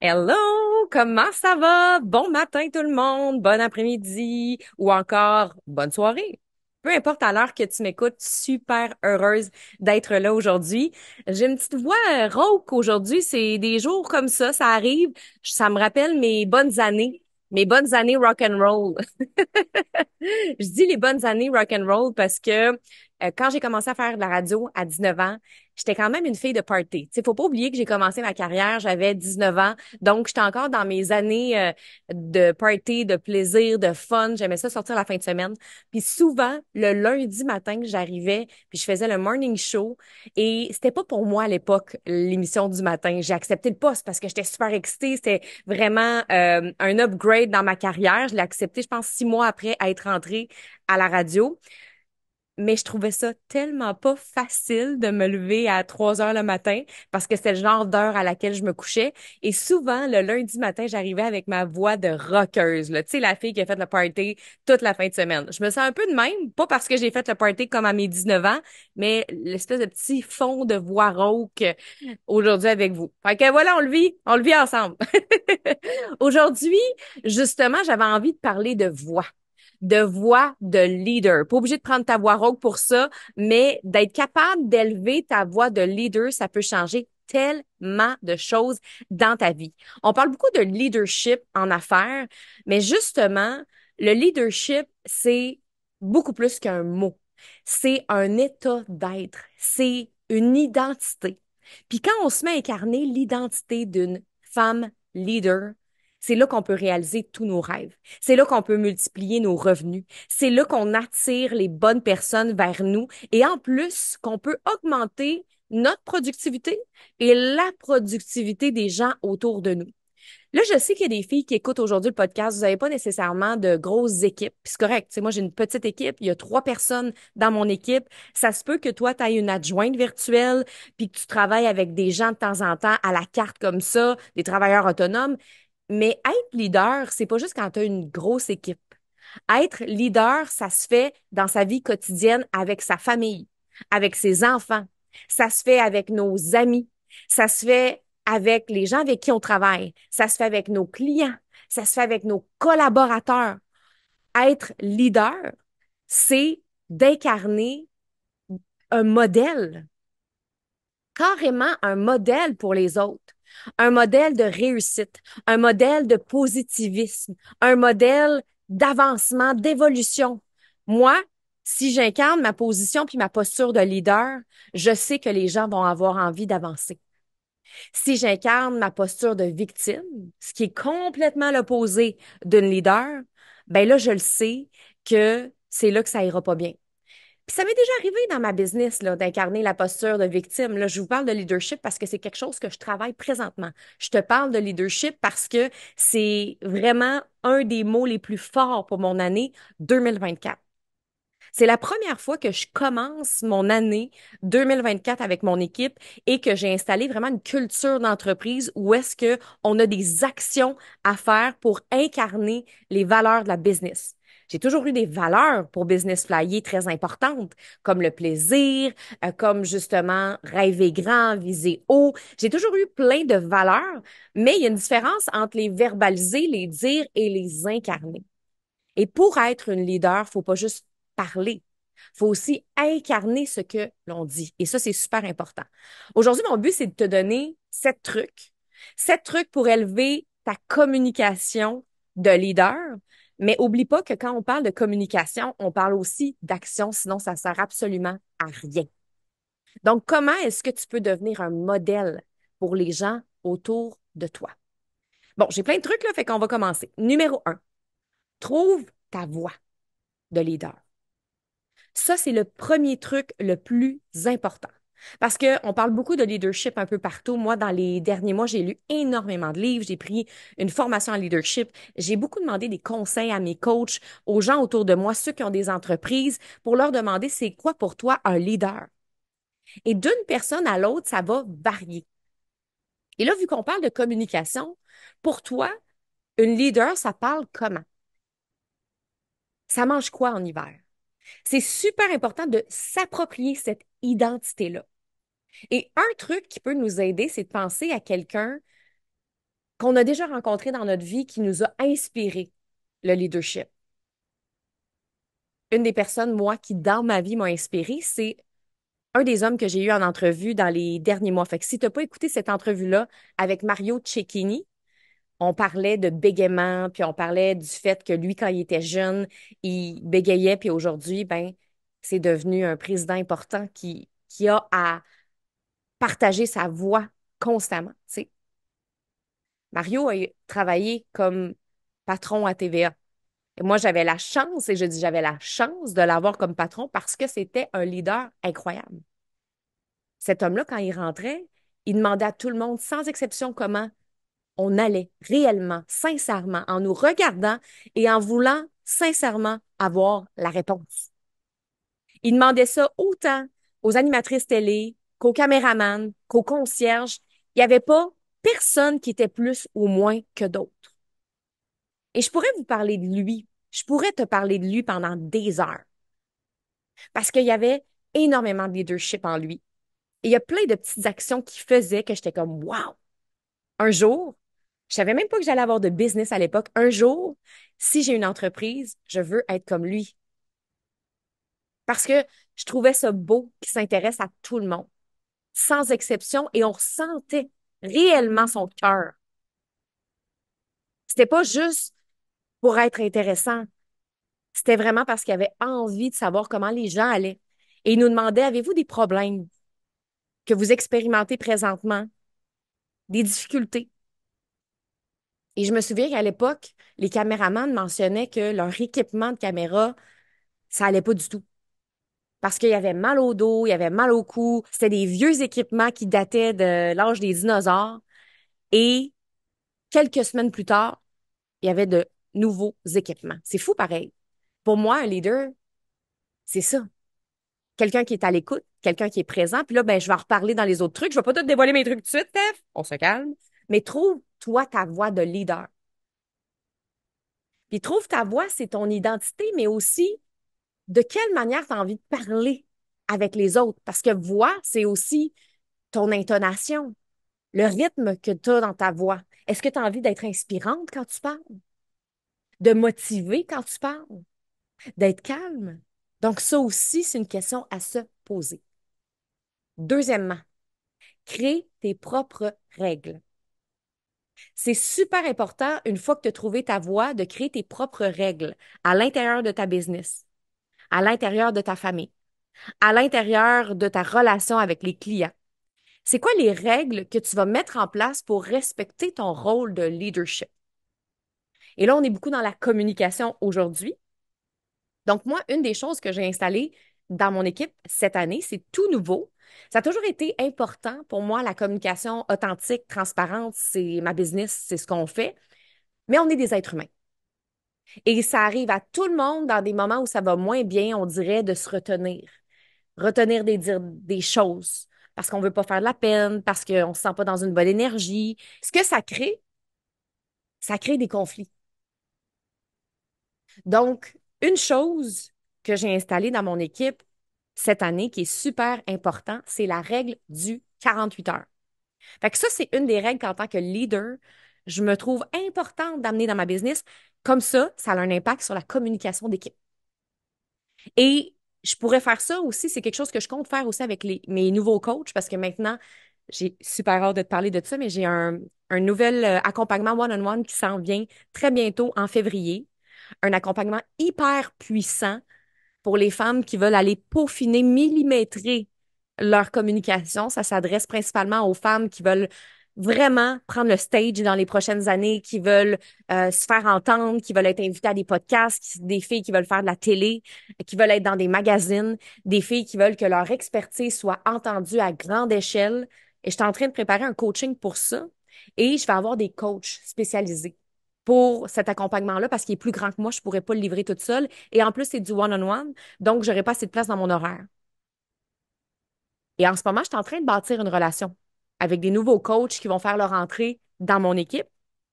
Hello, comment ça va? Bon matin tout le monde, bon après-midi ou encore bonne soirée. Peu importe à l'heure que tu m'écoutes, super heureuse d'être là aujourd'hui. J'ai une petite voix rauque aujourd'hui, c'est des jours comme ça arrive. Ça me rappelle mes bonnes années rock and roll. Je dis les bonnes années rock and roll parce que quand j'ai commencé à faire de la radio à 19 ans, j'étais quand même une fille de party. Tu sais, faut pas oublier que j'ai commencé ma carrière, j'avais 19 ans, donc j'étais encore dans mes années de party, de plaisir, de fun. J'aimais ça sortir la fin de semaine. Puis souvent, le lundi matin, j'arrivais, puis je faisais le morning show et c'était pas pour moi à l'époque l'émission du matin. J'ai accepté le poste parce que j'étais super excitée. C'était vraiment un upgrade dans ma carrière. Je l'ai accepté, je pense, 6 mois après être rentrée à la radio. Mais je trouvais ça tellement pas facile de me lever à 3 heures le matin parce que c'était le genre d'heure à laquelle je me couchais. Et souvent, le lundi matin, j'arrivais avec ma voix de rockeuse, là. Tu sais, la fille qui a fait le party toute la fin de semaine. Je me sens un peu de même, pas parce que j'ai fait le party comme à mes 19 ans, mais l'espèce de petit fond de voix rauque aujourd'hui avec vous. Fait que voilà, on le vit ensemble. Aujourd'hui, justement, j'avais envie de parler de voix de leader. Pas obligé de prendre ta voix rauque pour ça, mais d'être capable d'élever ta voix de leader, ça peut changer tellement de choses dans ta vie. On parle beaucoup de leadership en affaires, mais justement, le leadership, c'est beaucoup plus qu'un mot. C'est un état d'être. C'est une identité. Puis quand on se met à incarner l'identité d'une femme leader, c'est là qu'on peut réaliser tous nos rêves. C'est là qu'on peut multiplier nos revenus. C'est là qu'on attire les bonnes personnes vers nous et en plus qu'on peut augmenter notre productivité et la productivité des gens autour de nous. Là, je sais qu'il y a des filles qui écoutent aujourd'hui le podcast. Vous n'avez pas nécessairement de grosses équipes. Puis c'est correct. Tu sais, moi, j'ai une petite équipe. Il y a 3 personnes dans mon équipe. Ça se peut que toi, tu aies une adjointe virtuelle, puis que tu travailles avec des gens de temps en temps à la carte comme ça, des travailleurs autonomes. Mais être leader, c'est pas juste quand tu as une grosse équipe. Être leader, ça se fait dans sa vie quotidienne avec sa famille, avec ses enfants. Ça se fait avec nos amis. Ça se fait avec les gens avec qui on travaille. Ça se fait avec nos clients. Ça se fait avec nos collaborateurs. Être leader, c'est d'incarner un modèle, carrément un modèle pour les autres, un modèle de réussite, un modèle de positivisme, un modèle d'avancement, d'évolution. Moi, si j'incarne ma position puis ma posture de leader, je sais que les gens vont avoir envie d'avancer. Si j'incarne ma posture de victime, ce qui est complètement l'opposé d'une leader, ben là, je le sais que c'est là que ça ira pas bien. Puis ça m'est déjà arrivé dans ma business là, d'incarner la posture de victime. Là, je vous parle de leadership parce que c'est quelque chose que je travaille présentement. Je te parle de leadership parce que c'est vraiment un des mots les plus forts pour mon année 2024. C'est la première fois que je commence mon année 2024 avec mon équipe et que j'ai installé vraiment une culture d'entreprise où est-ce que on a des actions à faire pour incarner les valeurs de la business. J'ai toujours eu des valeurs pour Business Flyer très importantes, comme le plaisir, comme justement rêver grand, viser haut. J'ai toujours eu plein de valeurs, mais il y a une différence entre les verbaliser, les dire et les incarner. Et pour être une leader, faut pas juste parler. Faut aussi incarner ce que l'on dit. Et ça, c'est super important. Aujourd'hui, mon but, c'est de te donner 7 trucs. 7 trucs pour élever ta communication de leader. Mais oublie pas que quand on parle de communication, on parle aussi d'action, sinon ça sert absolument à rien. Donc, comment est-ce que tu peux devenir un modèle pour les gens autour de toi? Bon, j'ai plein de trucs là, fait qu'on va commencer. Numéro 1, trouve ta voix de leader. Ça, c'est le premier truc le plus important. Parce qu'on parle beaucoup de leadership un peu partout. Moi, dans les derniers mois, j'ai lu énormément de livres, j'ai pris une formation en leadership, j'ai beaucoup demandé des conseils à mes coachs, aux gens autour de moi, ceux qui ont des entreprises, pour leur demander c'est quoi pour toi un leader. Et d'une personne à l'autre, ça va varier. Et là, vu qu'on parle de communication, pour toi, une leader, ça parle comment? Ça mange quoi en hiver? C'est super important de s'approprier cette identité-là. Et un truc qui peut nous aider, c'est de penser à quelqu'un qu'on a déjà rencontré dans notre vie qui nous a inspiré le leadership. Une des personnes, moi, qui dans ma vie m'a inspiré, c'est un des hommes que j'ai eu en entrevue dans les derniers mois. Fait que si tu n'as pas écouté cette entrevue-là avec Mario Cecchini, on parlait de bégaiement, puis on parlait du fait que lui, quand il était jeune, il bégayait, puis aujourd'hui, ben, c'est devenu un président important qui a à partager sa voix constamment. Tu sais, Mario a travaillé comme patron à TVA. Et moi, j'avais la chance, et je dis j'avais la chance de l'avoir comme patron parce que c'était un leader incroyable. Cet homme-là, quand il rentrait, il demandait à tout le monde, sans exception, comment on allait réellement, sincèrement, en nous regardant et en voulant sincèrement avoir la réponse. Il demandait ça autant aux animatrices télé qu'aux caméramans, qu'aux concierges. Il n'y avait pas personne qui était plus ou moins que d'autres. Et je pourrais vous parler de lui. Je pourrais te parler de lui pendant des heures parce qu'il y avait énormément de leadership en lui. Et il y a plein de petites actions qu'il faisait que j'étais comme, wow! Un jour, je savais même pas que j'allais avoir de business à l'époque. Un jour, si j'ai une entreprise, je veux être comme lui. Parce que je trouvais ça beau qu'il s'intéresse à tout le monde, sans exception, et on ressentait réellement son cœur. C'était pas juste pour être intéressant. C'était vraiment parce qu'il avait envie de savoir comment les gens allaient. Et il nous demandait, avez-vous des problèmes que vous expérimentez présentement, des difficultés? Et je me souviens qu'à l'époque, les caméramans mentionnaient que leur équipement de caméra, ça allait pas du tout. Parce qu'il y avait mal au dos, il y avait mal au cou. C'était des vieux équipements qui dataient de l'âge des dinosaures. Et quelques semaines plus tard, il y avait de nouveaux équipements. C'est fou pareil. Pour moi, un leader, c'est ça. Quelqu'un qui est à l'écoute, quelqu'un qui est présent. Puis là, ben, je vais en reparler dans les autres trucs. Je vais pas tout dévoiler mes trucs tout de suite, Steph. On se calme. Mais trouve, toi, ta voix de leader. Puis trouve ta voix, c'est ton identité, mais aussi de quelle manière tu as envie de parler avec les autres. Parce que voix, c'est aussi ton intonation, le rythme que tu as dans ta voix. Est-ce que tu as envie d'être inspirante quand tu parles? De motiver quand tu parles? D'être calme? Donc, ça aussi, c'est une question à se poser. Deuxièmement, crée tes propres règles. C'est super important, une fois que tu as trouvé ta voie, de créer tes propres règles à l'intérieur de ta business, à l'intérieur de ta famille, à l'intérieur de ta relation avec les clients. C'est quoi les règles que tu vas mettre en place pour respecter ton rôle de leadership? Et là, on est beaucoup dans la communication aujourd'hui. Donc, moi, une des choses que j'ai installées dans mon équipe cette année, c'est tout nouveau. Ça a toujours été important pour moi, la communication authentique, transparente, c'est ma business, c'est ce qu'on fait. Mais on est des êtres humains. Et ça arrive à tout le monde dans des moments où ça va moins bien, on dirait, de se retenir. Retenir des dire des choses parce qu'on veut pas faire de la peine, parce qu'on se sent pas dans une bonne énergie. Ce que ça crée des conflits. Donc, une chose que j'ai installée dans mon équipe cette année qui est super important, c'est la règle du 48 heures. Fait que ça, c'est une des règles qu'en tant que leader, je me trouve importante d'amener dans ma business. Comme ça a un impact sur la communication d'équipe. Et je pourrais faire ça aussi, c'est quelque chose que je compte faire aussi avec mes nouveaux coachs parce que maintenant, j'ai super hâte de te parler de ça, mais j'ai un nouvel accompagnement one-on-one qui s'en vient très bientôt en février. Un accompagnement hyper puissant pour les femmes qui veulent aller peaufiner, millimétrer leur communication. Ça s'adresse principalement aux femmes qui veulent vraiment prendre le stage dans les prochaines années, qui veulent se faire entendre, qui veulent être invitées à des podcasts, des filles qui veulent faire de la télé, qui veulent être dans des magazines, des filles qui veulent que leur expertise soit entendue à grande échelle. Et je suis en train de préparer un coaching pour ça. Et je vais avoir des coachs spécialisés pour cet accompagnement-là parce qu'il est plus grand que moi, je pourrais pas le livrer toute seule. Et en plus, c'est du one-on-one, donc j'aurais pas assez de place dans mon horaire. Et en ce moment, je suis en train de bâtir une relation avec des nouveaux coachs qui vont faire leur entrée dans mon équipe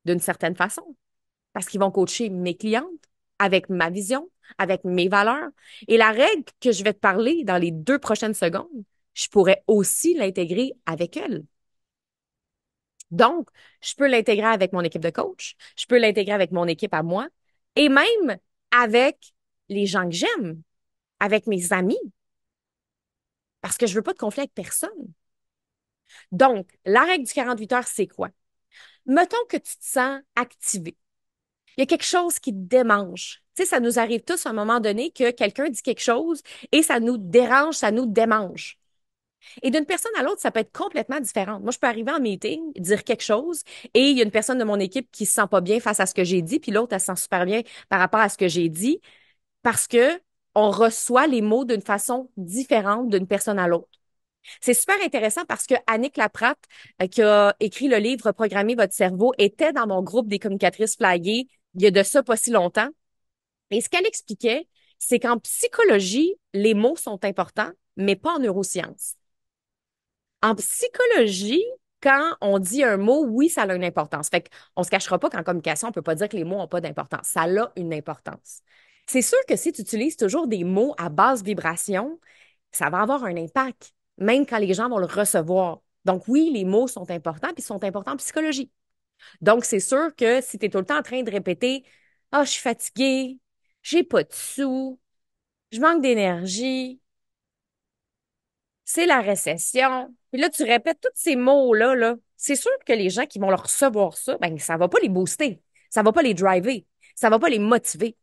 d'une certaine façon parce qu'ils vont coacher mes clientes avec ma vision, avec mes valeurs. Et la règle que je vais te parler dans les 2 prochaines secondes, je pourrais aussi l'intégrer avec elles. Donc, je peux l'intégrer avec mon équipe de coach, je peux l'intégrer avec mon équipe à moi et même avec les gens que j'aime, avec mes amis, parce que je veux pas de conflit avec personne. Donc, la règle du 48 heures, c'est quoi? Mettons que tu te sens activé. Il y a quelque chose qui te démange. Tu sais, ça nous arrive tous à un moment donné que quelqu'un dit quelque chose et ça nous dérange, ça nous démange. Et d'une personne à l'autre, ça peut être complètement différent. Moi, je peux arriver en meeting, dire quelque chose, et il y a une personne de mon équipe qui se sent pas bien face à ce que j'ai dit, puis l'autre, elle se sent super bien par rapport à ce que j'ai dit, parce que on reçoit les mots d'une façon différente d'une personne à l'autre. C'est super intéressant parce que Annick Laprate, qui a écrit le livre Programmer votre cerveau, était dans mon groupe des communicatrices flaguées il y a de ça pas si longtemps. Et ce qu'elle expliquait, c'est qu'en psychologie, les mots sont importants, mais pas en neurosciences. En psychologie, quand on dit un mot, oui, ça a une importance. Fait qu'on se cachera pas qu'en communication, on peut pas dire que les mots ont pas d'importance. Ça a une importance. C'est sûr que si tu utilises toujours des mots à basse vibration, ça va avoir un impact, même quand les gens vont le recevoir. Donc oui, les mots sont importants, puis ils sont importants en psychologie. Donc c'est sûr que si tu es tout le temps en train de répéter, ah, je suis fatiguée, j'ai pas de sous, je manque d'énergie, c'est la récession. Puis là, tu répètes tous ces mots-là, là. C'est sûr que les gens qui vont leur recevoir ça, ben, ça va pas les booster. Ça va pas les driver. Ça va pas les motiver.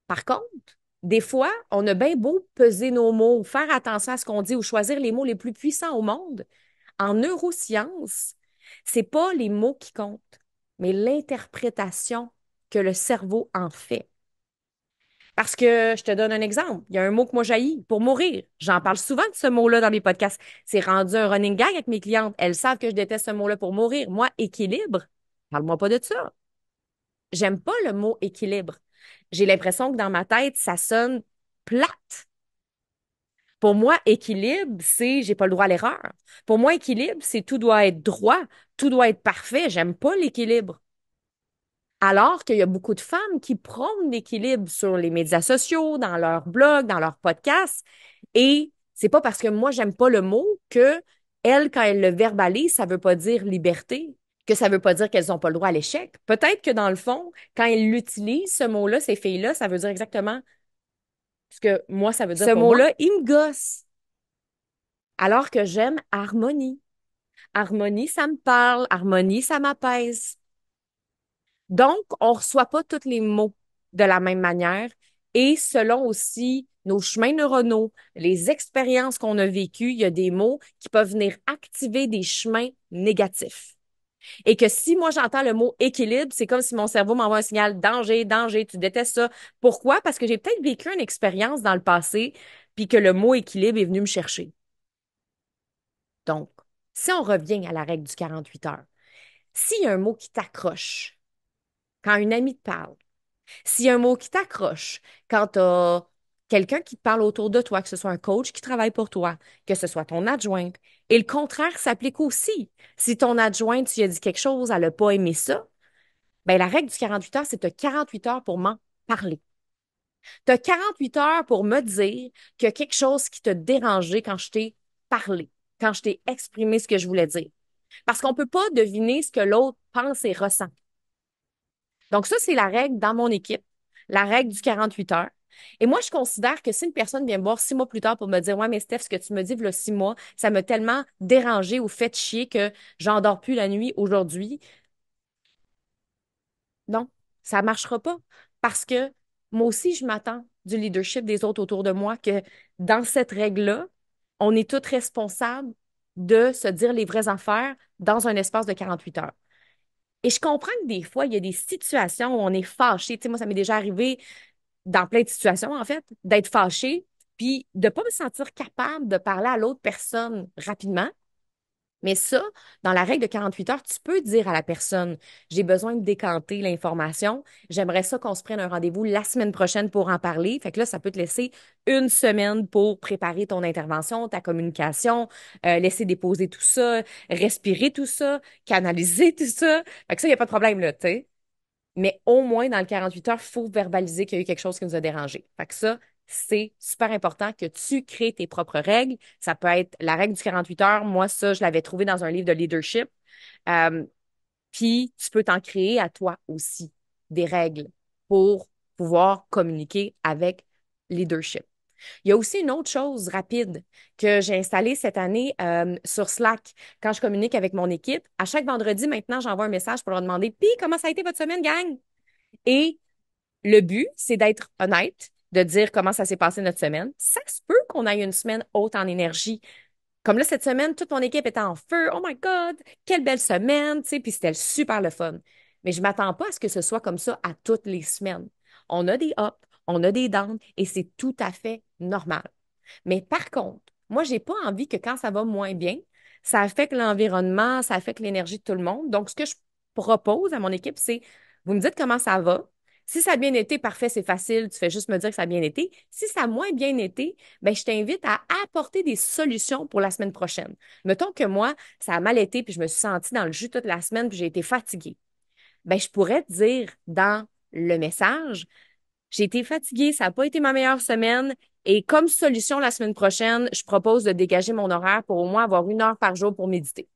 Par contre, des fois, on a bien beau peser nos mots, faire attention à ce qu'on dit ou choisir les mots les plus puissants au monde. En neurosciences, c'est pas les mots qui comptent, mais l'interprétation que le cerveau en fait. Parce que je te donne un exemple. Il y a un mot que moi j'haïs, pour mourir. J'en parle souvent de ce mot-là dans mes podcasts. C'est rendu un running gag avec mes clientes. Elles savent que je déteste ce mot-là pour mourir. Moi, équilibre, parle-moi pas de ça. J'aime pas le mot équilibre. J'ai l'impression que dans ma tête, ça sonne plate. Pour moi, équilibre, c'est j'ai pas le droit à l'erreur. Pour moi, équilibre, c'est tout doit être droit, tout doit être parfait. J'aime pas l'équilibre. Alors qu'il y a beaucoup de femmes qui prônent l'équilibre sur les médias sociaux, dans leurs blogs, dans leurs podcasts. Et c'est pas parce que moi, j'aime pas le mot que elles, quand elles le verbalisent, ça veut pas dire liberté, que ça veut pas dire qu'elles ont pas le droit à l'échec. Peut-être que dans le fond, quand elles l'utilisent, ce mot-là, ces filles-là, ça veut dire exactement ce que moi, ça veut dire Ce pour moi. mot-là, il me gosse. Alors que j'aime harmonie. Harmonie, ça me parle. Harmonie, ça m'apaise. Donc, on reçoit pas tous les mots de la même manière et selon aussi nos chemins neuronaux, les expériences qu'on a vécues, il y a des mots qui peuvent venir activer des chemins négatifs. Et que si moi j'entends le mot équilibre, c'est comme si mon cerveau m'envoie un signal danger, danger, tu détestes ça. Pourquoi? Parce que j'ai peut-être vécu une expérience dans le passé, puis que le mot équilibre est venu me chercher. Donc, si on revient à la règle du 48 heures, s'il y a un mot qui t'accroche, quand une amie te parle, s'il y a un mot qui t'accroche, quand tu as quelqu'un qui te parle autour de toi, que ce soit un coach qui travaille pour toi, que ce soit ton adjointe, et le contraire s'applique aussi. Si ton adjointe, tu lui as dit quelque chose, elle n'a pas aimé ça, ben la règle du 48 heures, c'est tu as 48 heures pour m'en parler. Tu as 48 heures pour me dire qu'il y a quelque chose qui t'a dérangé quand je t'ai parlé, quand je t'ai exprimé ce que je voulais dire. Parce qu'on ne peut pas deviner ce que l'autre pense et ressent. Donc, ça, c'est la règle dans mon équipe, la règle du 48 heures. Et moi, je considère que si une personne vient me voir 6 mois plus tard pour me dire, ouais, mais Steph, ce que tu me dis, il y a 6 mois, ça m'a tellement dérangé ou fait chier que j'en dors plus la nuit aujourd'hui. Non, ça marchera pas. Parce que moi aussi, je m'attends du leadership des autres autour de moi que dans cette règle-là, on est tous responsables de se dire les vraies affaires dans un espace de 48 heures. Et je comprends que des fois, il y a des situations où on est fâché. Tu sais, moi, ça m'est déjà arrivé dans plein de situations, en fait, d'être fâché, puis de pas me sentir capable de parler à l'autre personne rapidement. Mais ça, dans la règle de 48 heures, tu peux dire à la personne, j'ai besoin de décanter l'information. J'aimerais ça qu'on se prenne un rendez-vous la semaine prochaine pour en parler. Fait que là, ça peut te laisser une semaine pour préparer ton intervention, ta communication, laisser déposer tout ça, respirer tout ça, canaliser tout ça. Fait que ça, il n'y a pas de problème, là, tu sais. Mais au moins, dans le 48 heures, il faut verbaliser qu'il y a eu quelque chose qui nous a dérangé. Fait que ça, c'est super important que tu crées tes propres règles. Ça peut être la règle du 48 heures. Moi, ça, je l'avais trouvé dans un livre de leadership. Euh, Puis, tu peux t'en créer à toi aussi des règles pour pouvoir communiquer avec leadership. Il y a aussi une autre chose rapide que j'ai installée cette année sur Slack. Quand je communique avec mon équipe, à chaque vendredi, maintenant, j'envoie un message pour leur demander, puis, comment ça a été votre semaine, gang? Et le but, c'est d'être honnête, de dire comment ça s'est passé notre semaine. Ça se peut qu'on ait une semaine haute en énergie. Comme là, cette semaine, toute mon équipe était en feu. Oh my God, quelle belle semaine, tu sais, puis c'était super le fun. Mais je m'attends pas à ce que ce soit comme ça à toutes les semaines. On a des ups, on a des downs et c'est tout à fait normal. Mais par contre, moi, j'ai pas envie que quand ça va moins bien, ça affecte l'environnement, ça affecte l'énergie de tout le monde. Donc, ce que je propose à mon équipe, c'est, vous me dites comment ça va. Si ça a bien été, parfait, c'est facile, tu fais juste me dire que ça a bien été. Si ça a moins bien été, ben, je t'invite à apporter des solutions pour la semaine prochaine. Mettons que moi, ça a mal été, puis je me suis sentie dans le jus toute la semaine, puis j'ai été fatiguée. Ben, je pourrais te dire dans le message, j'ai été fatiguée, ça n'a pas été ma meilleure semaine. Et comme solution la semaine prochaine, je propose de dégager mon horaire pour au moins avoir 1 heure par jour pour méditer.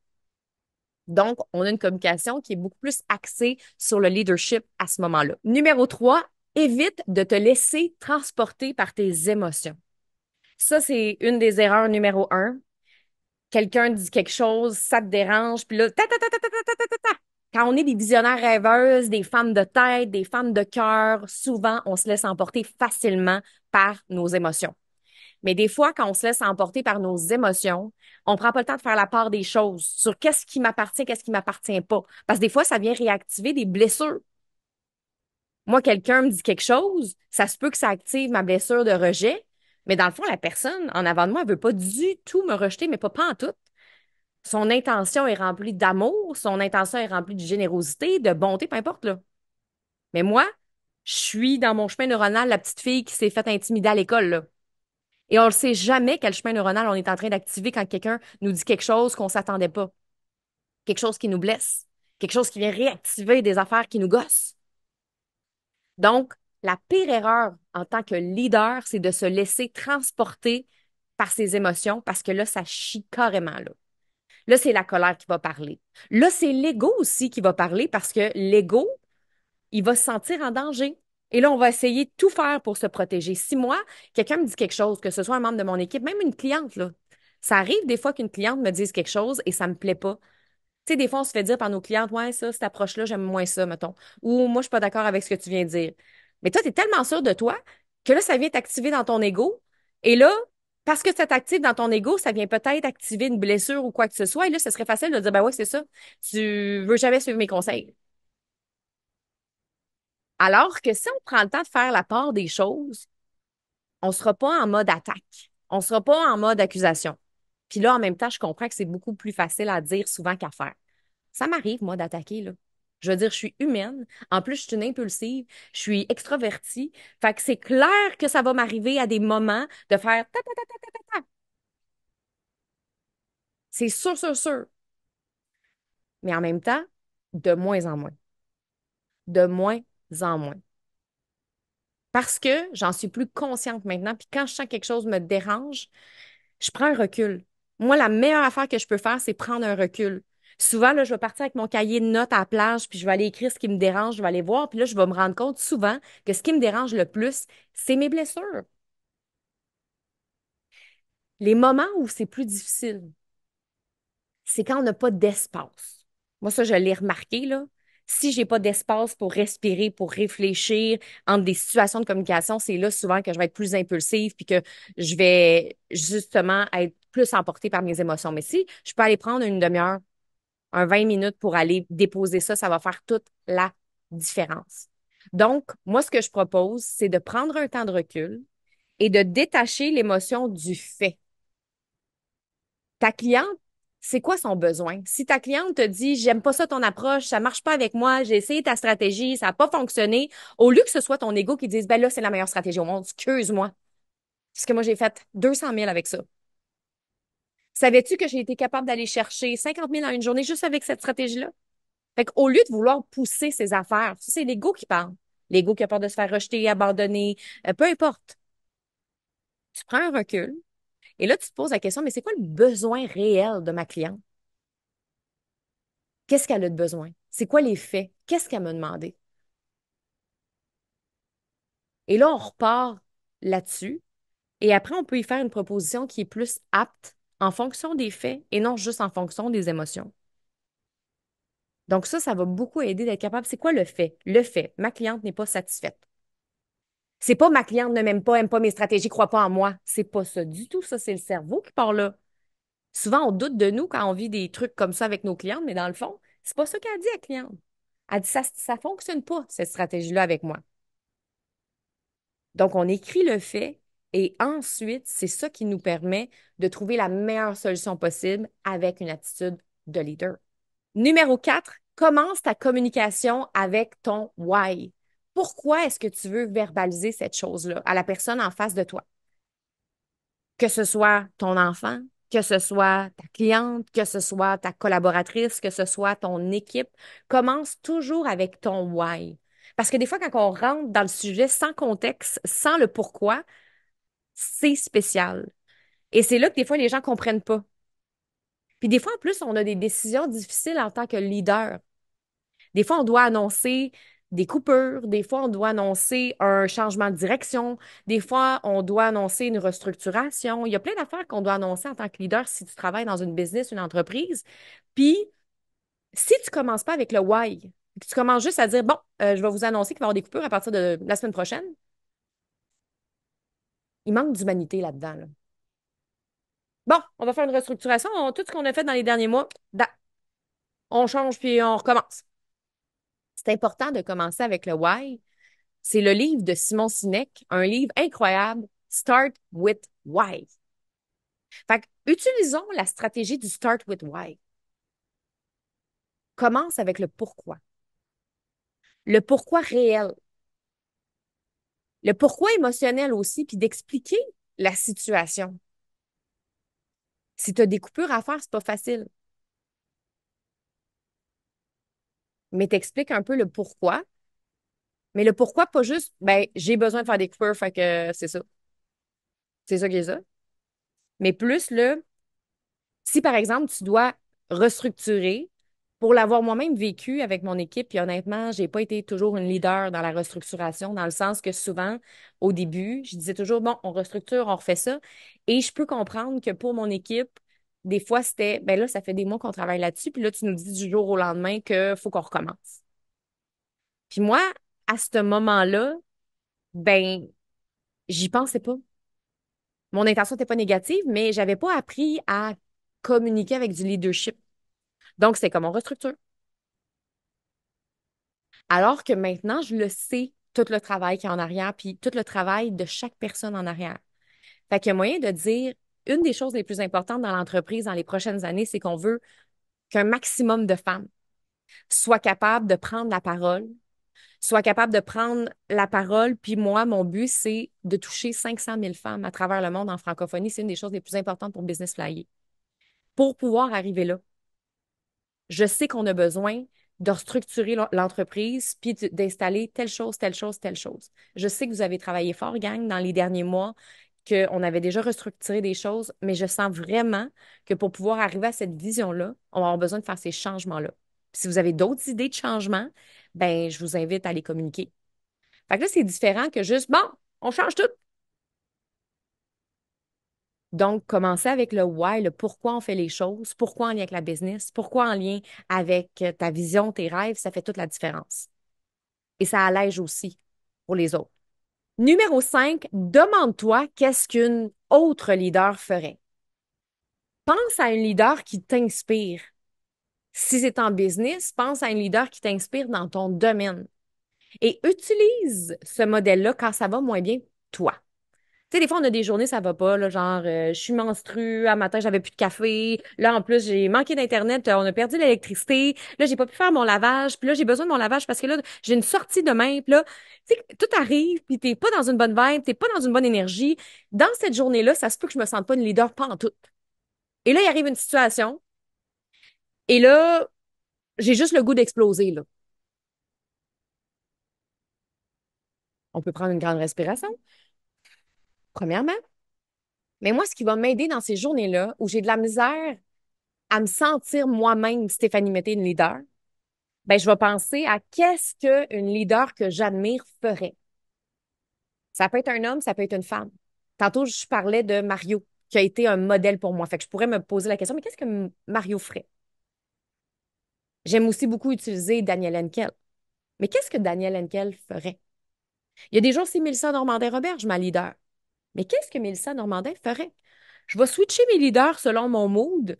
Donc, on a une communication qui est beaucoup plus axée sur le leadership à ce moment-là. Numéro 3, évite de te laisser transporter par tes émotions. Ça, c'est une des erreurs numéro 1. Quelqu'un dit quelque chose, ça te dérange, puis là, ta, ta, ta, ta, ta, ta, ta, ta, ta. Quand on est des visionnaires rêveuses, des femmes de tête, des femmes de cœur, souvent, on se laisse emporter facilement par nos émotions. Mais des fois, quand on se laisse emporter par nos émotions, on prend pas le temps de faire la part des choses sur qu'est-ce qui m'appartient, qu'est-ce qui m'appartient pas. Parce que des fois, ça vient réactiver des blessures. Moi, quelqu'un me dit quelque chose, ça se peut que ça active ma blessure de rejet, mais dans le fond, la personne en avant de moi, elle veut pas du tout me rejeter, mais pas en tout. Son intention est remplie d'amour, son intention est remplie de générosité, de bonté, peu importe, là. Mais moi, je suis dans mon chemin neuronal, la petite fille qui s'est faite intimider à l'école, là. Et on ne sait jamais quel chemin neuronal on est en train d'activer quand quelqu'un nous dit quelque chose qu'on ne s'attendait pas, quelque chose qui nous blesse, quelque chose qui vient réactiver des affaires qui nous gossent. Donc, la pire erreur en tant que leader, c'est de se laisser transporter par ses émotions parce que là, ça chie carrément, là. Là, c'est la colère qui va parler. Là, c'est l'ego aussi qui va parler parce que l'ego, il va se sentir en danger. Et là, on va essayer de tout faire pour se protéger. Si moi, quelqu'un me dit quelque chose, que ce soit un membre de mon équipe, même une cliente, là, ça arrive des fois qu'une cliente me dise quelque chose et ça me plaît pas. Tu sais, des fois, on se fait dire par nos clientes, ouais, ça, cette approche-là, j'aime moins ça, mettons. Ou moi, je suis pas d'accord avec ce que tu viens de dire. Mais toi, tu es tellement sûr de toi que là, ça vient t'activer dans ton ego. Et là, parce que ça t'active dans ton ego, ça vient peut-être activer une blessure ou quoi que ce soit. Et là, ce serait facile de dire, ben ouais, c'est ça. Tu veux jamais suivre mes conseils. Alors que si on prend le temps de faire la part des choses, on sera pas en mode attaque. On sera pas en mode accusation. Puis là, en même temps, je comprends que c'est beaucoup plus facile à dire souvent qu'à faire. Ça m'arrive, moi, d'attaquer, là. Je veux dire, je suis humaine. En plus, je suis une impulsive. Je suis extravertie. Fait que c'est clair que ça va m'arriver à des moments de faire ta, ta, ta, ta, ta, ta, ta. C'est sûr, sûr, sûr. Mais en même temps, de moins en moins. De moins en moins. Parce que j'en suis plus consciente maintenant. Puis quand je sens que quelque chose me dérange, je prends un recul. Moi, la meilleure affaire que je peux faire, c'est prendre un recul. Souvent, là, je vais partir avec mon cahier de notes à la plage, puis je vais aller écrire ce qui me dérange, je vais aller voir, puis là, je vais me rendre compte souvent que ce qui me dérange le plus, c'est mes blessures. Les moments où c'est plus difficile, c'est quand on n'a pas d'espace. Moi, ça, je l'ai remarqué, là. Si j'ai pas d'espace pour respirer, pour réfléchir entre des situations de communication, c'est là souvent que je vais être plus impulsive puis que je vais justement être plus emportée par mes émotions. Mais si je peux aller prendre une demi-heure, 20 minutes pour aller déposer ça, ça va faire toute la différence. Donc, moi, ce que je propose, c'est de prendre un temps de recul et de détacher l'émotion du fait. Ta cliente, c'est quoi son besoin? Si ta cliente te dit, j'aime pas ça ton approche, ça marche pas avec moi, j'ai essayé ta stratégie, ça n'a pas fonctionné, au lieu que ce soit ton ego qui dise, ben là, c'est la meilleure stratégie au monde, excuse-moi. Parce que moi, j'ai fait 200 000 avec ça. Savais-tu que j'ai été capable d'aller chercher 50 000 en une journée juste avec cette stratégie-là? Fait qu'au lieu de vouloir pousser ses affaires, ça, c'est l'ego qui parle. L'ego qui a peur de se faire rejeter, abandonner, peu importe. Tu prends un recul et là, tu te poses la question, mais c'est quoi le besoin réel de ma cliente? Qu'est-ce qu'elle a de besoin? C'est quoi les faits? Qu'est-ce qu'elle m'a demandé? Et là, on repart là-dessus. Et après, on peut y faire une proposition qui est plus apte en fonction des faits et non juste en fonction des émotions. Donc ça va beaucoup aider d'être capable. C'est quoi le fait? Le fait, ma cliente n'est pas satisfaite. C'est pas ma cliente ne m'aime pas, aime pas mes stratégies, croit pas en moi. C'est pas ça du tout. Ça, c'est le cerveau qui part là. Souvent, on doute de nous quand on vit des trucs comme ça avec nos clientes, mais dans le fond, c'est pas ça qu'elle dit à la cliente. Elle dit ça fonctionne pas, cette stratégie-là avec moi. Donc, on écrit le fait et ensuite, c'est ça qui nous permet de trouver la meilleure solution possible avec une attitude de leader. Numéro 4, commence ta communication avec ton why. Pourquoi est-ce que tu veux verbaliser cette chose-là à la personne en face de toi? Que ce soit ton enfant, que ce soit ta cliente, que ce soit ta collaboratrice, que ce soit ton équipe, commence toujours avec ton why. Parce que des fois, quand on rentre dans le sujet sans contexte, sans le pourquoi, c'est spécial. Et c'est là que des fois, les gens comprennent pas. Puis des fois, en plus, on a des décisions difficiles en tant que leader. Des fois, on doit annoncer des coupures, des fois, on doit annoncer un changement de direction, des fois, on doit annoncer une restructuration. Il y a plein d'affaires qu'on doit annoncer en tant que leader si tu travailles dans une business, une entreprise. Puis, si tu commences pas avec le why, que tu commences juste à dire, bon, je vais vous annoncer qu'il va y avoir des coupures à partir de la semaine prochaine, il manque d'humanité là-dedans, là. Bon, on va faire une restructuration. Tout ce qu'on a fait dans les derniers mois, on change puis on recommence. C'est important de commencer avec le why. C'est le livre de Simon Sinek, un livre incroyable, Start with Why. Fait que, utilisons la stratégie du Start with Why. Commence avec le pourquoi. Le pourquoi réel. Le pourquoi émotionnel aussi, puis d'expliquer la situation. Si tu as des coupures à faire, c'est pas facile. Mais t'expliques un peu le pourquoi. Mais le pourquoi, pas juste, ben, j'ai besoin de faire des coupures, fait que c'est ça. C'est ça qui est ça. Mais plus le, si par exemple, tu dois restructurer, pour l'avoir moi-même vécu avec mon équipe, puis honnêtement, j'ai pas été toujours une leader dans la restructuration, dans le sens que souvent, au début, je disais toujours, bon, on restructure, on refait ça. Et je peux comprendre que pour mon équipe, des fois, c'était, ben là, ça fait des mois qu'on travaille là-dessus, puis là, tu nous dis du jour au lendemain qu'il faut qu'on recommence. Puis moi, à ce moment-là, ben, j'y pensais pas. Mon intention n'était pas négative, mais j'avais pas appris à communiquer avec du leadership. Donc, c'est comme on restructure. Alors que maintenant, je le sais, tout le travail qui est en arrière, puis tout le travail de chaque personne en arrière. Fait qu'il y a moyen de dire, une des choses les plus importantes dans l'entreprise dans les prochaines années, c'est qu'on veut qu'un maximum de femmes soient capables de prendre la parole, soient capables de prendre la parole. Puis moi, mon but, c'est de toucher 500 000 femmes à travers le monde en francophonie. C'est une des choses les plus importantes pour Business Flyer. Pour pouvoir arriver là, je sais qu'on a besoin de restructurer l'entreprise puis d'installer telle chose, telle chose, telle chose. Je sais que vous avez travaillé fort, gang, dans les derniers mois, qu'on avait déjà restructuré des choses, mais je sens vraiment que pour pouvoir arriver à cette vision-là, on va avoir besoin de faire ces changements-là. Puis si vous avez d'autres idées de changement, ben je vous invite à les communiquer. Fait que là, c'est différent que juste, bon, on change tout. Donc, commencer avec le why, le pourquoi on fait les choses, pourquoi en lien avec la business, pourquoi en lien avec ta vision, tes rêves, ça fait toute la différence. Et ça allège aussi pour les autres. Numéro 5, demande-toi qu'est-ce qu'une autre leader ferait. Pense à un leader qui t'inspire. Si c'est en business, pense à un leader qui t'inspire dans ton domaine. Et utilise ce modèle-là quand ça va moins bien, toi. Tu sais, des fois, on a des journées, ça va pas, là, genre, je suis menstruée, un matin, j'avais plus de café. Là, en plus, j'ai manqué d'Internet, on a perdu l'électricité. Là, j'ai pas pu faire mon lavage. Puis là, j'ai besoin de mon lavage parce que là, j'ai une sortie demain. Puis là, tu sais, tout arrive, puis t'es pas dans une bonne vibe, t'es pas dans une bonne énergie. Dans cette journée-là, ça se peut que je me sente pas une leader pantoute. Et là, il arrive une situation, et là, j'ai juste le goût d'exploser, là. On peut prendre une grande respiration, premièrement. Mais moi, ce qui va m'aider dans ces journées-là où j'ai de la misère à me sentir moi-même Stéphanie Mété, une leader, ben, je vais penser à qu'est-ce qu'une leader que j'admire ferait. Ça peut être un homme, ça peut être une femme. Tantôt, je parlais de Mario, qui a été un modèle pour moi. Fait que je pourrais me poser la question, mais qu'est-ce que Mario ferait? J'aime aussi beaucoup utiliser Daniel Henkel. Mais qu'est-ce que Daniel Henkel ferait? Il y a des jours, c'est Mélissa Normandin-Roberge, ma leader. Mais qu'est-ce que Mélissa Normandin ferait? Je vais switcher mes leaders selon mon mood,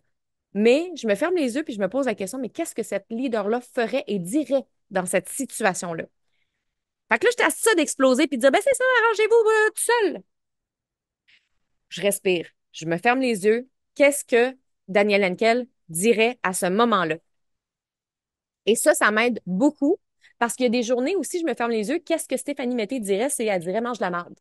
mais je me ferme les yeux puis je me pose la question, mais qu'est-ce que cette leader-là ferait et dirait dans cette situation-là? Fait que là, j'étais à ça d'exploser puis de dire, ben c'est ça, arrangez-vous tout seul. Je respire, je me ferme les yeux. Qu'est-ce que Daniel Henkel dirait à ce moment-là? Et ça m'aide beaucoup parce qu'il y a des journées où si je me ferme les yeux, qu'est-ce que Stéphanie Mété dirait? C'est, elle dirait, mange la marde.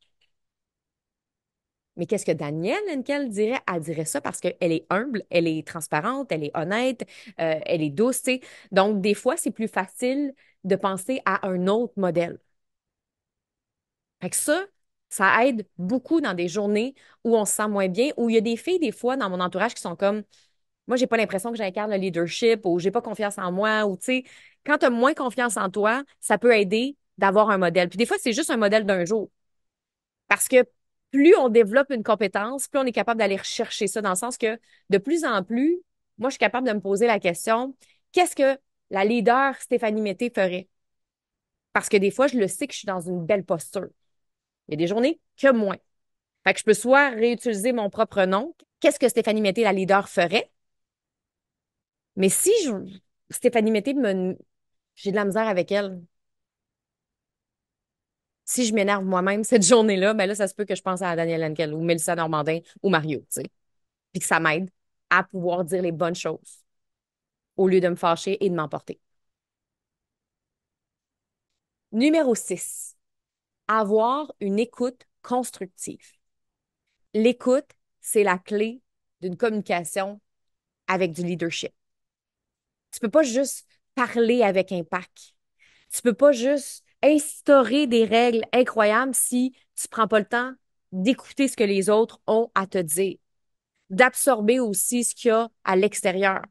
Mais qu'est-ce que Danielle Henkel dirait? Elle dirait ça parce qu'elle est humble, elle est transparente, elle est honnête, elle est douce, tu sais. Donc, des fois, c'est plus facile de penser à un autre modèle. Fait que ça aide beaucoup dans des journées où on se sent moins bien, où il y a des filles, des fois, dans mon entourage qui sont comme, moi, j'ai pas l'impression que j'incarne le leadership ou j'ai pas confiance en moi ou, tu sais, quand tu as moins confiance en toi, ça peut aider d'avoir un modèle. Puis des fois, c'est juste un modèle d'un jour. Parce que plus on développe une compétence, plus on est capable d'aller rechercher ça, dans le sens que de plus en plus, moi, je suis capable de me poser la question, qu'est-ce que la leader Stéphanie Mété ferait? Parce que des fois, je le sais que je suis dans une belle posture. Il y a des journées que moins. Fait que je peux soit réutiliser mon propre nom, qu'est-ce que Stéphanie Mété, la leader, ferait? Mais si Stéphanie Mété, j'ai de la misère avec elle, si je m'énerve moi-même cette journée-là, ben là, ça se peut que je pense à Danielle Henkel ou Mélissa Normandin ou Mario, tu sais. Puis que ça m'aide à pouvoir dire les bonnes choses au lieu de me fâcher et de m'emporter. Numéro 6, avoir une écoute constructive. L'écoute, c'est la clé d'une communication avec du leadership. Tu peux pas juste parler avec impact. Tu peux pas juste instaurer des règles incroyables si tu prends pas le temps d'écouter ce que les autres ont à te dire, d'absorber aussi ce qu'il y a à l'extérieur.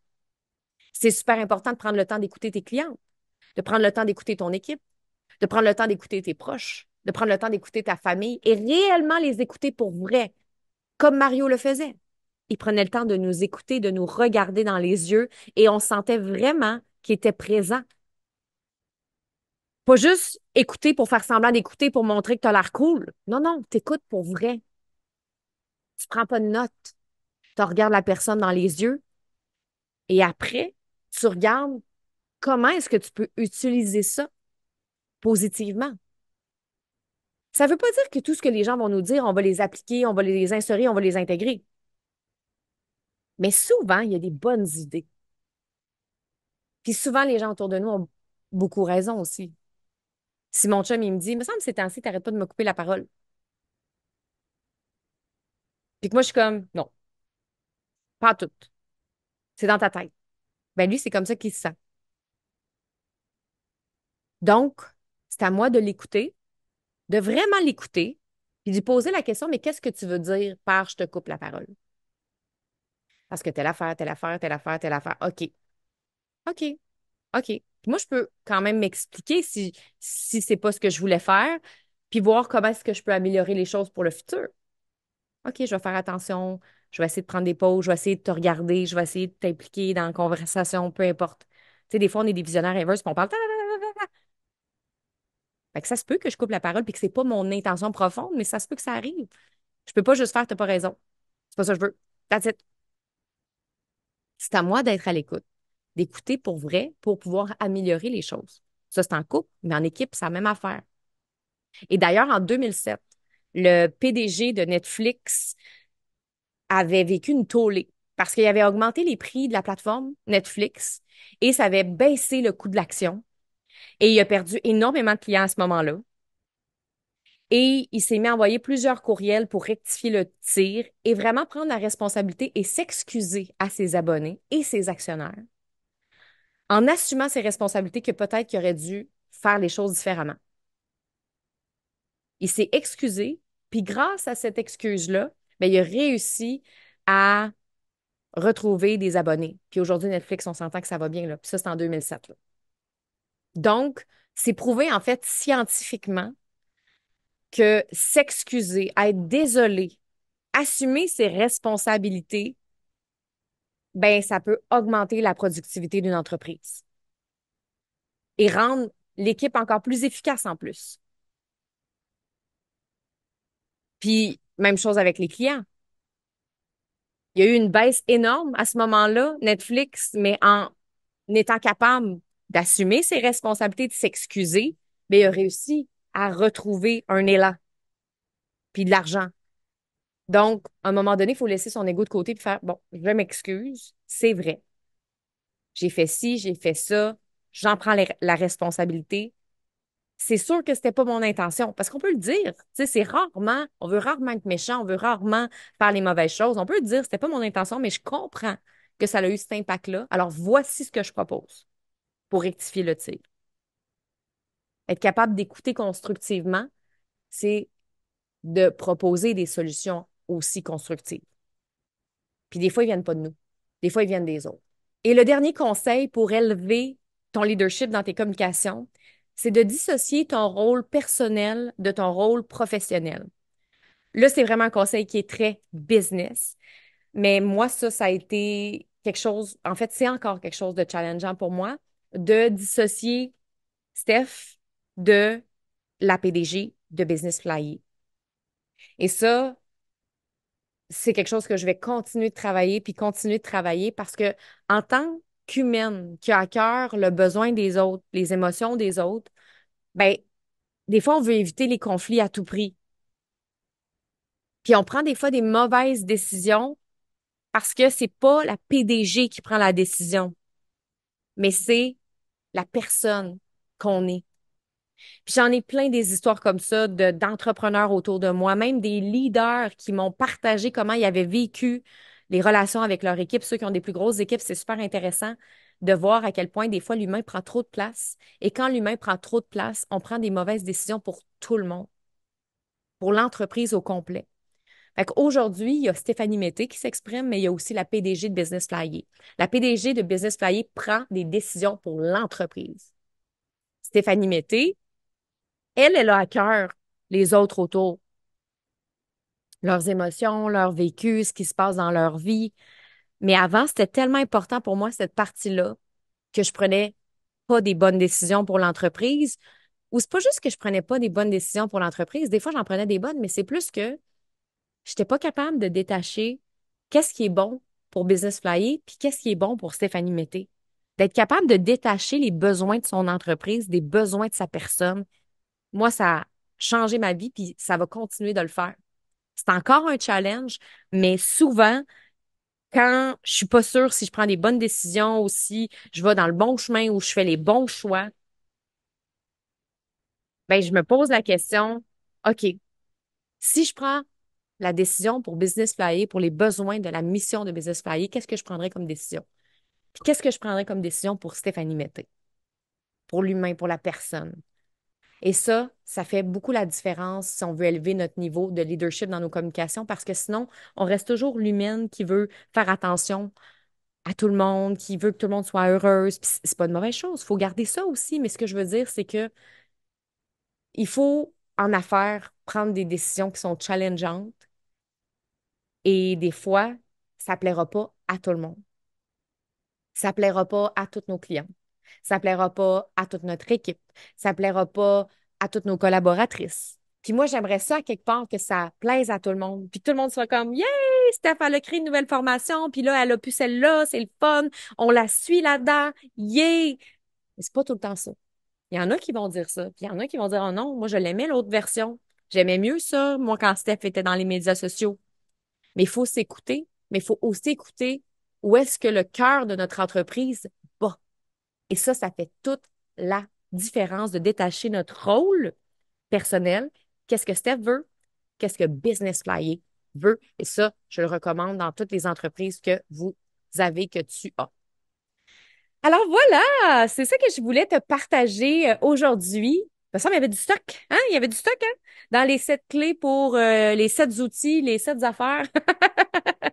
C'est super important de prendre le temps d'écouter tes clients, de prendre le temps d'écouter ton équipe, de prendre le temps d'écouter tes proches, de prendre le temps d'écouter ta famille et réellement les écouter pour vrai, comme Mario le faisait. Il prenait le temps de nous écouter, de nous regarder dans les yeux et on sentait vraiment qu'il était présent. Pas juste écouter pour faire semblant d'écouter pour montrer que tu as l'air cool. Non, non, t'écoutes pour vrai. Tu prends pas de notes. Tu regardes la personne dans les yeux et après, tu regardes comment est-ce que tu peux utiliser ça positivement. Ça veut pas dire que tout ce que les gens vont nous dire, on va les appliquer, on va les insérer, on va les intégrer. Mais souvent, il y a des bonnes idées. Puis souvent, les gens autour de nous ont beaucoup raison aussi. Si mon chum, il me dit, il me semble que ces temps-ci, t'arrêtes pas de me couper la parole. Puis que moi, je suis comme, non, pas tout. C'est dans ta tête. Ben lui, c'est comme ça qu'il se sent. Donc, c'est à moi de l'écouter, de vraiment l'écouter, puis de lui poser la question, mais qu'est-ce que tu veux dire par je te coupe la parole? Parce que telle affaire, telle affaire, telle affaire, telle affaire. OK. OK. OK. Puis moi, je peux quand même m'expliquer si c'est pas ce que je voulais faire, puis voir comment est-ce que je peux améliorer les choses pour le futur. OK, je vais faire attention, je vais essayer de prendre des pauses, je vais essayer de te regarder, je vais essayer de t'impliquer dans la conversation, peu importe. Tu sais, des fois, on est des visionnaires inverses, puis on parle. Fait que ça se peut que je coupe la parole puis que c'est pas mon intention profonde, mais ça se peut que ça arrive. Je peux pas juste faire, t'as pas raison. C'est pas ça que je veux. That's it. C'est à moi d'être à l'écoute, d'écouter pour vrai pour pouvoir améliorer les choses. Ça, c'est en couple, mais en équipe, c'est la même affaire. Et d'ailleurs, en 2007, le PDG de Netflix avait vécu une tollée parce qu'il avait augmenté les prix de la plateforme Netflix et ça avait baissé le coût de l'action. Et il a perdu énormément de clients à ce moment-là. Et il s'est mis à envoyer plusieurs courriels pour rectifier le tir et vraiment prendre la responsabilité et s'excuser à ses abonnés et ses actionnaires en assumant ses responsabilités que peut-être qu'il aurait dû faire les choses différemment. Il s'est excusé, puis grâce à cette excuse-là, ben, il a réussi à retrouver des abonnés. Puis aujourd'hui, Netflix, on s'entend que ça va bien, là. Puis ça, c'est en 2007, là. Donc, c'est prouvé, en fait, scientifiquement que s'excuser, être désolé, assumer ses responsabilités, ben, ça peut augmenter la productivité d'une entreprise et rendre l'équipe encore plus efficace en plus. Puis, même chose avec les clients. Il y a eu une baisse énorme à ce moment-là, Netflix, mais en étant capable d'assumer ses responsabilités, de s'excuser, ben, il a réussi à retrouver un élan puis de l'argent. Donc, à un moment donné, il faut laisser son ego de côté et faire, bon, je m'excuse, c'est vrai. J'ai fait ci, j'ai fait ça, j'en prends la responsabilité. C'est sûr que c'était pas mon intention, parce qu'on peut le dire. Tu sais, c'est rarement, on veut rarement être méchant, on veut rarement faire les mauvaises choses. On peut le dire, c'était pas mon intention, mais je comprends que ça a eu cet impact-là. Alors, voici ce que je propose pour rectifier le tir. Être capable d'écouter constructivement, c'est de proposer des solutions aussi constructives. Puis des fois, ils viennent pas de nous. Des fois, ils viennent des autres. Et le dernier conseil pour élever ton leadership dans tes communications, c'est de dissocier ton rôle personnel de ton rôle professionnel. Là, c'est vraiment un conseil qui est très business, mais moi, ça a été quelque chose, en fait, c'est encore quelque chose de challengeant pour moi, de dissocier Steph de la PDG de Business Flyer. Et ça, c'est quelque chose que je vais continuer de travailler puis continuer de travailler parce que en tant qu'humaine qui a à cœur le besoin des autres, les émotions des autres, ben des fois on veut éviter les conflits à tout prix. Puis on prend des fois des mauvaises décisions parce que c'est pas la PDG qui prend la décision, mais c'est la personne qu'on est. Puis j'en ai plein des histoires comme ça d'entrepreneurs autour de moi, même des leaders qui m'ont partagé comment ils avaient vécu les relations avec leur équipe. Ceux qui ont des plus grosses équipes, c'est super intéressant de voir à quel point des fois l'humain prend trop de place. Et quand l'humain prend trop de place, on prend des mauvaises décisions pour tout le monde, pour l'entreprise au complet. Fait qu'aujourd'hui, il y a Stéphanie Mété qui s'exprime, mais il y a aussi la PDG de Business Flyer. La PDG de Business Flyer prend des décisions pour l'entreprise. Stéphanie Mété, elle a à cœur les autres autour, leurs émotions, leur vécu, ce qui se passe dans leur vie. Mais avant, c'était tellement important pour moi, cette partie-là, que je prenais pas des bonnes décisions pour l'entreprise. Ou c'est pas juste que je prenais pas des bonnes décisions pour l'entreprise. Des fois, j'en prenais des bonnes, mais c'est plus que j'étais pas capable de détacher qu'est-ce qui est bon pour Business Flyer puis qu'est-ce qui est bon pour Stéphanie Mété. D'être capable de détacher les besoins de son entreprise, des besoins de sa personne. Moi, ça a changé ma vie puis ça va continuer de le faire. C'est encore un challenge, mais souvent, quand je suis pas sûre si je prends des bonnes décisions ou si je vais dans le bon chemin ou je fais les bons choix, ben, je me pose la question, OK, si je prends la décision pour Business Flyer, pour les besoins de la mission de Business Flyer, qu'est-ce que je prendrais comme décision? Puis qu'est-ce que je prendrais comme décision pour Stéphanie Mété, pour l'humain, pour la personne? Et ça fait beaucoup la différence si on veut élever notre niveau de leadership dans nos communications parce que sinon, on reste toujours l'humaine qui veut faire attention à tout le monde, qui veut que tout le monde soit heureuse. Puis c'est pas une mauvaise chose. Il faut garder ça aussi. Mais ce que je veux dire, c'est que il faut, en affaires, prendre des décisions qui sont challengeantes et des fois, ça plaira pas à tout le monde. Ça plaira pas à tous nos clients. Ça plaira pas à toute notre équipe. Ça plaira pas à toutes nos collaboratrices. Puis moi, j'aimerais ça, à quelque part, que ça plaise à tout le monde. Puis tout le monde soit comme, Yay! Steph, elle a créé une nouvelle formation. Puis là, elle a pu celle-là. C'est le fun. On la suit là-dedans. Yay! Mais c'est pas tout le temps ça. Il y en a qui vont dire ça. Puis il y en a qui vont dire, oh non, moi, je l'aimais l'autre version. J'aimais mieux ça, moi, quand Steph était dans les médias sociaux. Mais il faut s'écouter, mais il faut aussi écouter où est-ce que le cœur de notre entreprise bat. Et ça fait toute la différence de détacher notre rôle personnel. Qu'est-ce que Steph veut? Qu'est-ce que Business Flyer veut? Et ça, je le recommande dans toutes les entreprises que vous avez, que tu as. Alors voilà, c'est ça que je voulais te partager aujourd'hui. me semble qu'il y avait du stock. Hein? Il y avait du stock, hein? Dans les 7 clés pour les 7 outils, les 7 affaires.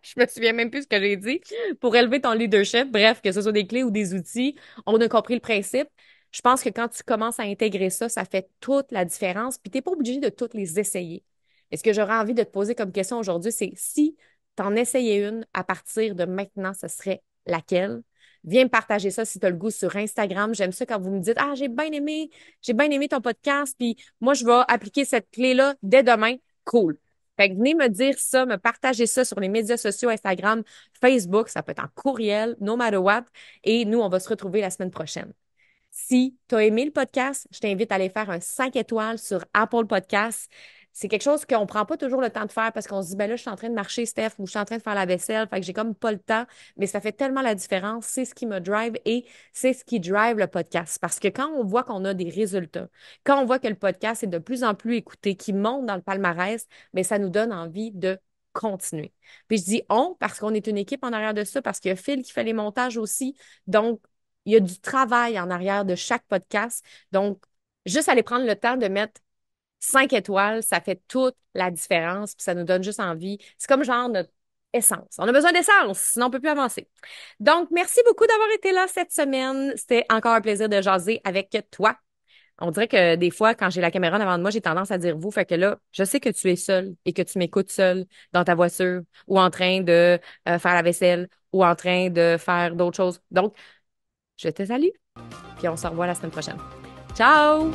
Je me souviens même plus ce que j'ai dit. Pour élever ton leadership. Bref, que ce soit des clés ou des outils, on a compris le principe. Je pense que quand tu commences à intégrer ça, ça fait toute la différence. Puis t'es pas obligé de toutes les essayer. Et ce que j'aurais envie de te poser comme question aujourd'hui, c'est si t'en essayais une à partir de maintenant, ce serait laquelle? Viens me partager ça si tu as le goût sur Instagram. J'aime ça quand vous me dites, ah, j'ai bien aimé ton podcast, puis moi, je vais appliquer cette clé-là dès demain. Cool. Fait que venez me dire ça, me partager ça sur les médias sociaux, Instagram, Facebook, ça peut être en courriel, no matter what. Et nous, on va se retrouver la semaine prochaine. Si tu as aimé le podcast, je t'invite à aller faire un 5 étoiles sur Apple Podcasts. C'est quelque chose qu'on ne prend pas toujours le temps de faire parce qu'on se dit, ben là, je suis en train de marcher, Steph, ou je suis en train de faire la vaisselle, fait que j'ai comme pas le temps, mais ça fait tellement la différence. C'est ce qui me drive et c'est ce qui drive le podcast. Parce que quand on voit qu'on a des résultats, quand on voit que le podcast est de plus en plus écouté, qui monte dans le palmarès, mais ça nous donne envie de continuer. Puis je dis on parce qu'on est une équipe en arrière de ça, parce qu'il y a Phil qui fait les montages aussi. Donc, il y a du travail en arrière de chaque podcast. Donc, juste aller prendre le temps de mettre 5 étoiles, ça fait toute la différence, puis ça nous donne juste envie. C'est comme genre notre essence. On a besoin d'essence, sinon on peut plus avancer. Donc, merci beaucoup d'avoir été là cette semaine. C'était encore un plaisir de jaser avec toi. On dirait que des fois, quand j'ai la caméra en avant de moi, j'ai tendance à dire vous. Fait que là, je sais que tu es seul et que tu m'écoutes seul dans ta voiture ou en train de faire la vaisselle ou en train de faire d'autres choses. Donc, je te salue, puis on se revoit la semaine prochaine. Ciao!